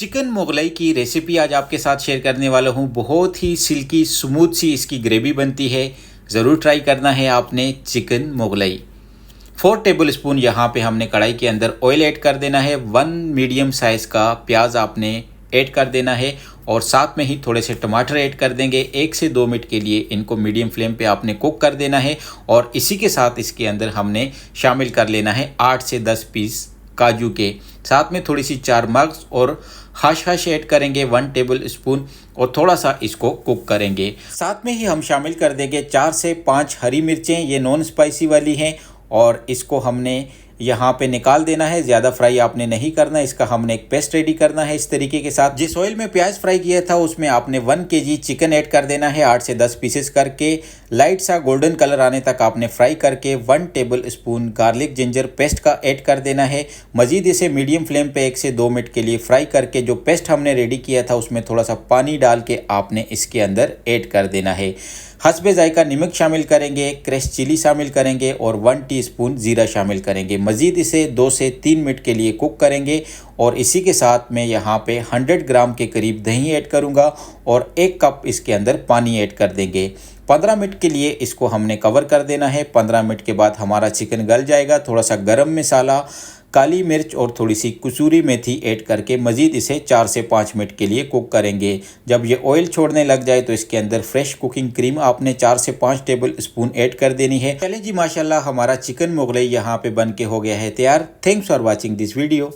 Chicken Mughlai की recipe आज आपके साथ शेयर करने वाला हूँ। बहुत ही सिल्की स्मूथ सी इसकी ग्रेवी बनती है। ज़रूर ट्राई करना है आपने चिकन मोगलाई। 4 टेबल स्पून यहाँ पे हमने कढ़ाई के अंदर ऑयल ऐड कर देना है। 1 मीडियम साइज़ का प्याज आपने ऐड कर देना है और साथ में ही थोड़े से टमाटर ऐड कर देंगे। 1 से 2 मिनट के लिए इनको मीडियम फ्लेम पे आपने कुक कर देना है और इसी के साथ इसके अंदर हमने शामिल कर लेना है 8 से 10 पीस काजू के। साथ में थोड़ी सी 4 मग्स और खसखस ऐड करेंगे 1 टेबल स्पून और थोड़ा सा इसको कुक करेंगे। साथ में ही हम शामिल कर देंगे 4 से 5 हरी मिर्चें, ये नॉन स्पाइसी वाली हैं और इसको हमने यहाँ पे निकाल देना है। ज़्यादा फ्राई आपने नहीं करना, इसका हमने एक पेस्ट रेडी करना है इस तरीके के साथ। जिस ऑयल में प्याज फ्राई किया था उसमें आपने 1 केजी चिकन ऐड कर देना है। 8 से 10 पीसेस करके लाइट सा गोल्डन कलर आने तक आपने फ्राई करके 1 table spoon garlic ginger paste का ऐड कर देना है। मज़ीद इसे मीडियम फ्लेम पे 1 से 2 मिनट के लिए फ्राई करके जो पेस्ट हमने रेडी किया था उसमें थोड़ा सा पानी डाल के आपने इसके अंदर ऐड कर देना है। हस्बे जायका नमक शामिल करेंगे, क्रश चिली शामिल करेंगे और 1 टीस्पून ज़ीरा शामिल करेंगे। मज़ीद इसे 2 से 3 मिनट के लिए कुक करेंगे और इसी के साथ मैं यहाँ पे 100 ग्राम के करीब दही ऐड करूँगा और 1 कप इसके अंदर पानी ऐड कर देंगे। 15 मिनट के लिए इसको हमने कवर कर देना है। 15 मिनट के बाद हमारा चिकन गल जाएगा। थोड़ा सा गरम मसाला, काली मिर्च और थोड़ी सी कसूरी मेथी ऐड करके मज़ीद इसे 4 से 5 मिनट के लिए कुक करेंगे। जब ये ऑयल छोड़ने लग जाए तो इसके अंदर फ्रेश कुकिंग क्रीम आपने 4 से 5 टेबल स्पून ऐड कर देनी है। चलिए जी, माशाल्लाह हमारा चिकन मोगलाई यहाँ पे बन के हो गया है तैयार। Thanks for watching this video.